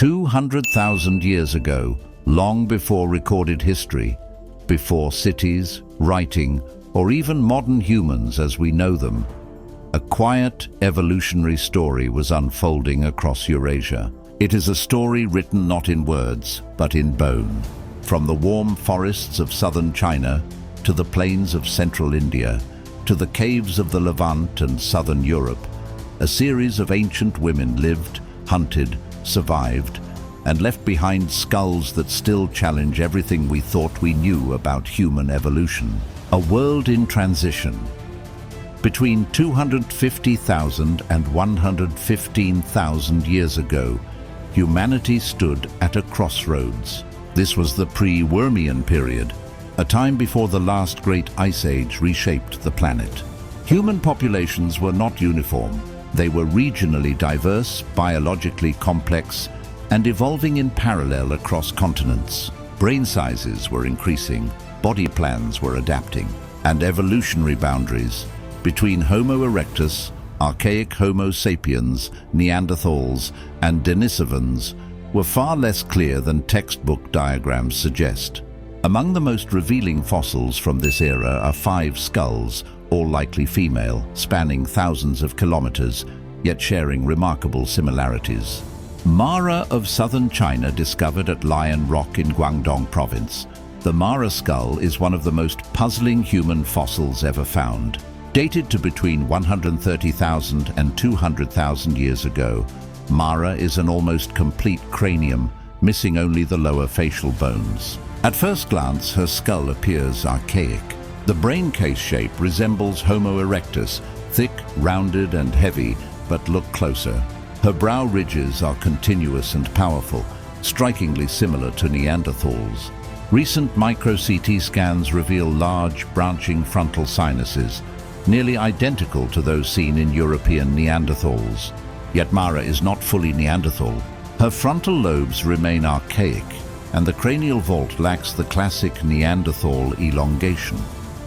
200,000 years ago, long before recorded history, before cities, writing, or even modern humans as we know them, a quiet evolutionary story was unfolding across Eurasia. It is a story written not in words, but in bone. From the warm forests of southern China, to the plains of central India, to the caves of the Levant and southern Europe, a series of ancient women lived, hunted, survived, and left behind skulls that still challenge everything we thought we knew about human evolution. A world in transition. Between 250,000 and 115,000 years ago, humanity stood at a crossroads. This was the pre-wormian period, a time before the last great ice age reshaped the planet. Human populations were not uniform. They were regionally diverse, biologically complex, and evolving in parallel across continents. Brain sizes were increasing, body plans were adapting, and evolutionary boundaries between Homo erectus, archaic Homo sapiens, Neanderthals, and Denisovans were far less clear than textbook diagrams suggest. Among the most revealing fossils from this era are 5 skulls, all likely female, spanning thousands of kilometers, yet sharing remarkable similarities. Mara of southern China, discovered at Lion Rock in Guangdong province. The Mara skull is one of the most puzzling human fossils ever found. Dated to between 130,000 and 200,000 years ago, Mara is an almost complete cranium, missing only the lower facial bones. At first glance, her skull appears archaic. The brain case shape resembles Homo erectus, thick, rounded, and heavy, but look closer. Her brow ridges are continuous and powerful, strikingly similar to Neanderthals. Recent micro-CT scans reveal large, branching frontal sinuses, nearly identical to those seen in European Neanderthals. Yet Mara is not fully Neanderthal. Her frontal lobes remain archaic, and the cranial vault lacks the classic Neanderthal elongation.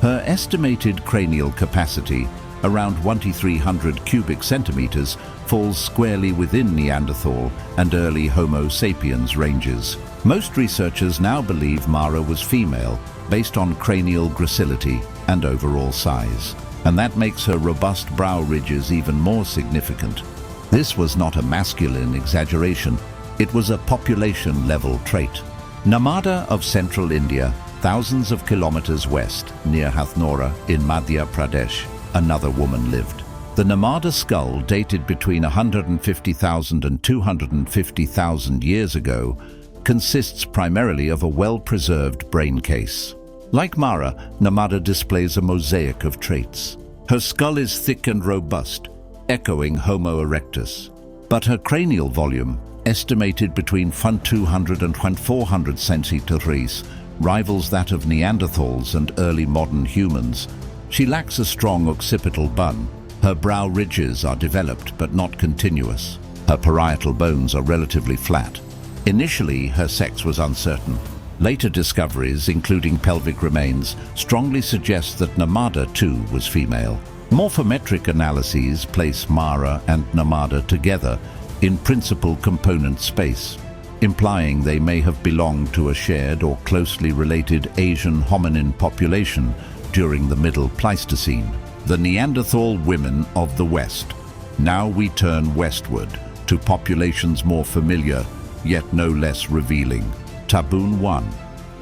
Her estimated cranial capacity, around 2,300 cubic centimeters, falls squarely within Neanderthal and early Homo sapiens ranges. Most researchers now believe Mara was female, based on cranial gracility and overall size. And that makes her robust brow ridges even more significant. This was not a masculine exaggeration, it was a population-level trait. Namada of central India, thousands of kilometers west, near Hathnora in Madhya Pradesh, another woman lived. The Namada skull, dated between 150,000 and 250,000 years ago, consists primarily of a well-preserved brain case. Like Mara, Namada displays a mosaic of traits. Her skull is thick and robust, echoing Homo erectus. But her cranial volume, estimated between 200 and 400 centimeters, rivals that of Neanderthals and early modern humans. She lacks a strong occipital bun. Her brow ridges are developed but not continuous. Her parietal bones are relatively flat. Initially, her sex was uncertain. Later discoveries, including pelvic remains, strongly suggest that Namada too was female. Morphometric analyses place Mara and Namada together in principal component space, implying they may have belonged to a shared or closely related Asian hominin population during the Middle Pleistocene. The Neanderthal women of the West. Now we turn westward to populations more familiar, yet no less revealing. Tabun 1.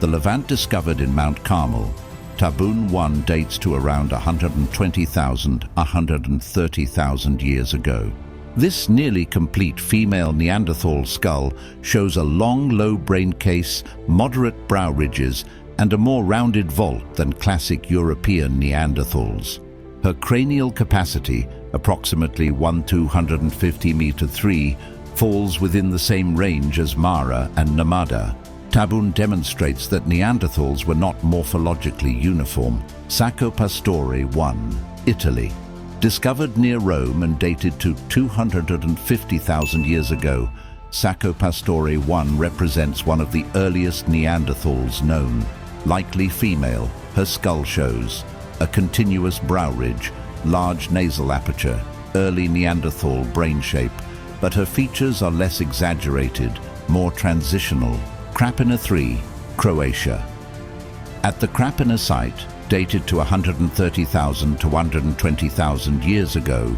The Levant, discovered in Mount Carmel. Tabun 1 dates to around 120,000, 130,000 years ago. This nearly complete female Neanderthal skull shows a long, low brain case, moderate brow ridges, and a more rounded vault than classic European Neanderthals. Her cranial capacity, approximately 1,250 meter 3, falls within the same range as Mara and Namada. Tabun demonstrates that Neanderthals were not morphologically uniform. Saccopastore 1, Italy. Discovered near Rome and dated to 250,000 years ago, Saccopastore 1 represents one of the earliest Neanderthals known. Likely female, her skull shows a continuous brow ridge, large nasal aperture, early Neanderthal brain shape, but her features are less exaggerated, more transitional, Krapina 3, Croatia. At the Krapina site, dated to 130,000 to 120,000 years ago,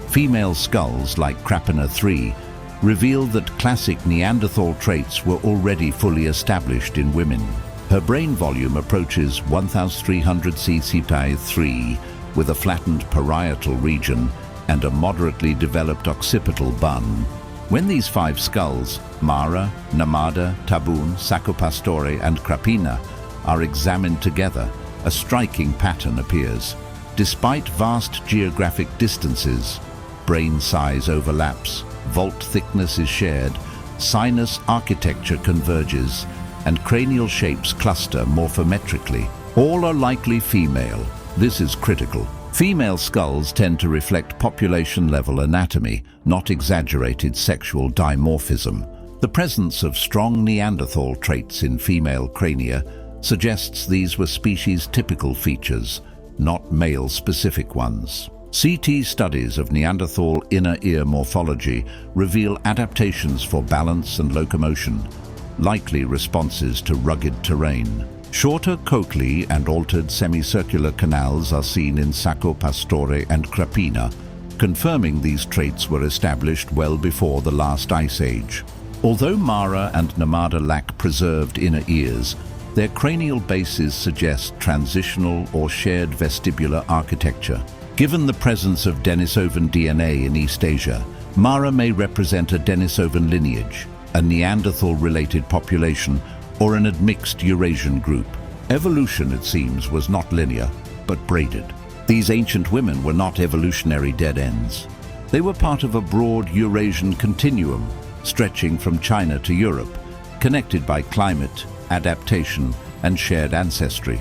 female skulls like Krapina 3 reveal that classic Neanderthal traits were already fully established in women. Her brain volume approaches 1,300 cc/3 with a flattened parietal region and a moderately developed occipital bun. When these 5 skulls, Mara, Namada, Tabun, Saccopastore and Krapina, are examined together, a striking pattern appears. Despite vast geographic distances, brain size overlaps, vault thickness is shared, sinus architecture converges, and cranial shapes cluster morphometrically. All are likely female. This is critical. Female skulls tend to reflect population-level anatomy, not exaggerated sexual dimorphism. The presence of strong Neanderthal traits in female crania suggests these were species-typical features, not male-specific ones. CT studies of Neanderthal inner ear morphology reveal adaptations for balance and locomotion, likely responses to rugged terrain. Shorter cochleae and altered semicircular canals are seen in Saccopastore and Krapina, confirming these traits were established well before the last ice age. Although Mara and Namada lack preserved inner ears, their cranial bases suggest transitional or shared vestibular architecture. Given the presence of Denisovan DNA in East Asia, Mara may represent a Denisovan lineage, a Neanderthal-related population, or an admixed Eurasian group. Evolution, it seems, was not linear, but braided. These ancient women were not evolutionary dead ends. They were part of a broad Eurasian continuum, stretching from China to Europe, connected by climate, adaptation, and shared ancestry.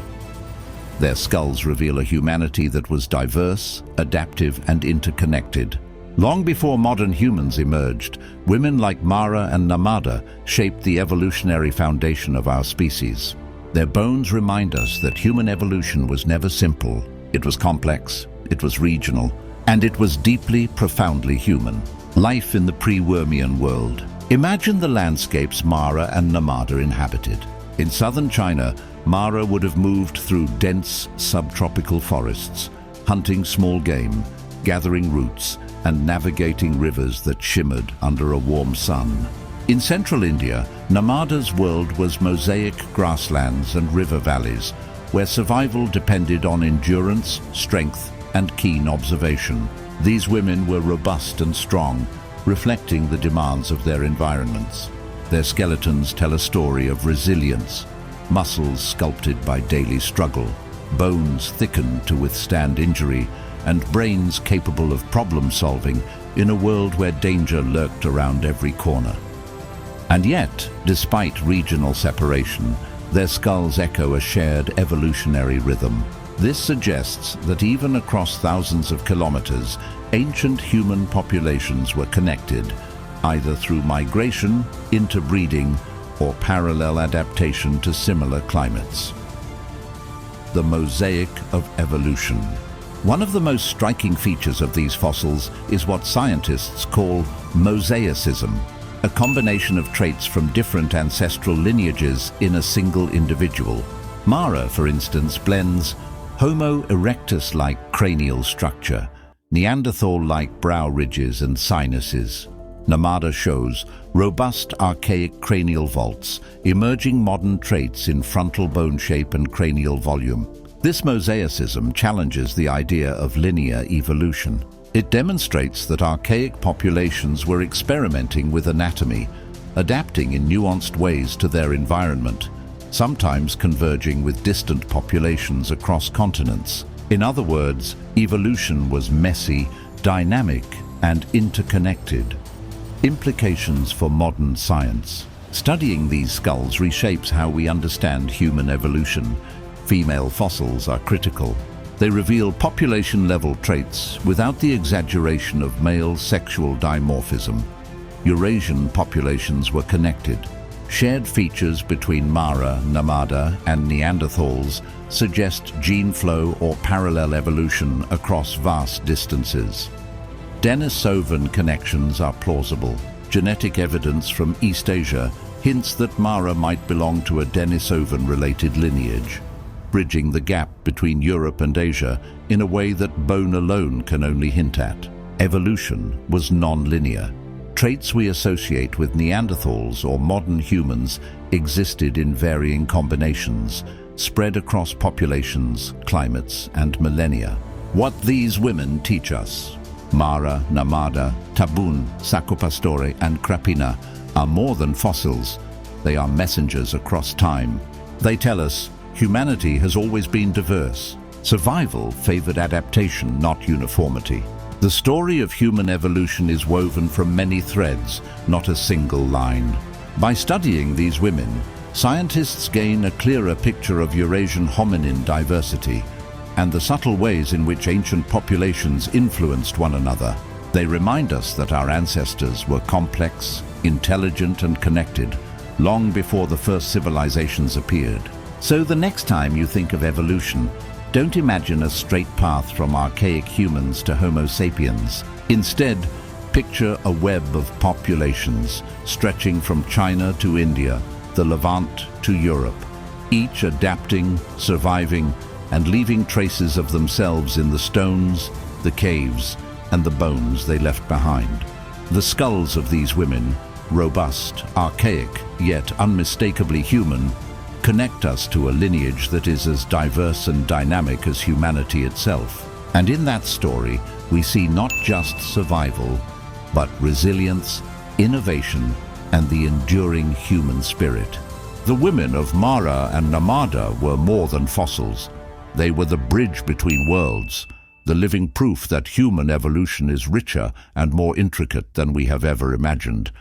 Their skulls reveal a humanity that was diverse, adaptive, and interconnected. Long before modern humans emerged, women like Mara and Namada shaped the evolutionary foundation of our species. Their bones remind us that human evolution was never simple. It was complex, it was regional, and it was deeply, profoundly human. Life in the pre-wormian world. Imagine the landscapes Mara and Namada inhabited. In southern China, Mara would have moved through dense subtropical forests, hunting small game, gathering roots, and navigating rivers that shimmered under a warm sun. In central India, Namada's world was mosaic grasslands and river valleys, where survival depended on endurance, strength, and keen observation. These women were robust and strong, reflecting the demands of their environments. Their skeletons tell a story of resilience, muscles sculpted by daily struggle, bones thickened to withstand injury, and brains capable of problem-solving in a world where danger lurked around every corner. And yet, despite regional separation, their skulls echo a shared evolutionary rhythm. This suggests that even across thousands of kilometers, ancient human populations were connected, either through migration, interbreeding, or parallel adaptation to similar climates. The mosaic of evolution. One of the most striking features of these fossils is what scientists call mosaicism, a combination of traits from different ancestral lineages in a single individual. Mara, for instance, blends Homo erectus-like cranial structure, Neanderthal-like brow ridges and sinuses. Namada shows robust archaic cranial vaults, emerging modern traits in frontal bone shape and cranial volume. This mosaicism challenges the idea of linear evolution. It demonstrates that archaic populations were experimenting with anatomy, adapting in nuanced ways to their environment, sometimes converging with distant populations across continents. In other words, evolution was messy, dynamic, and interconnected. Implications for modern science. Studying these skulls reshapes how we understand human evolution. Female fossils are critical. They reveal population-level traits without the exaggeration of male sexual dimorphism. Eurasian populations were connected. Shared features between Mara, Namada, and Neanderthals suggest gene flow or parallel evolution across vast distances. Denisovan connections are plausible. genetic evidence from East Asia hints that Mara might belong to a Denisovan-related lineage, bridging the gap between Europe and Asia in a way that bone alone can only hint at. Evolution was non-linear. Traits we associate with Neanderthals or modern humans existed in varying combinations, spread across populations, climates, and millennia. What these women teach us: Mara, Namada, Tabun, Saccopastore, and Krapina are more than fossils. They are messengers across time. They tell us humanity has always been diverse. Survival favored adaptation, not uniformity. The story of human evolution is woven from many threads, not a single line. By studying these women, scientists gain a clearer picture of Eurasian hominin diversity and the subtle ways in which ancient populations influenced one another. They remind us that our ancestors were complex, intelligent, and connected long before the first civilizations appeared. So the next time you think of evolution, don't imagine a straight path from archaic humans to Homo sapiens. Instead, picture a web of populations stretching from China to India, the Levant to Europe, each adapting, surviving, and leaving traces of themselves in the stones, the caves, and the bones they left behind. The skulls of these women, robust, archaic, yet unmistakably human, connect us to a lineage that is as diverse and dynamic as humanity itself. And in that story, we see not just survival, but resilience, innovation, and the enduring human spirit. The women of Mara and Namada were more than fossils. They were the bridge between worlds, the living proof that human evolution is richer and more intricate than we have ever imagined.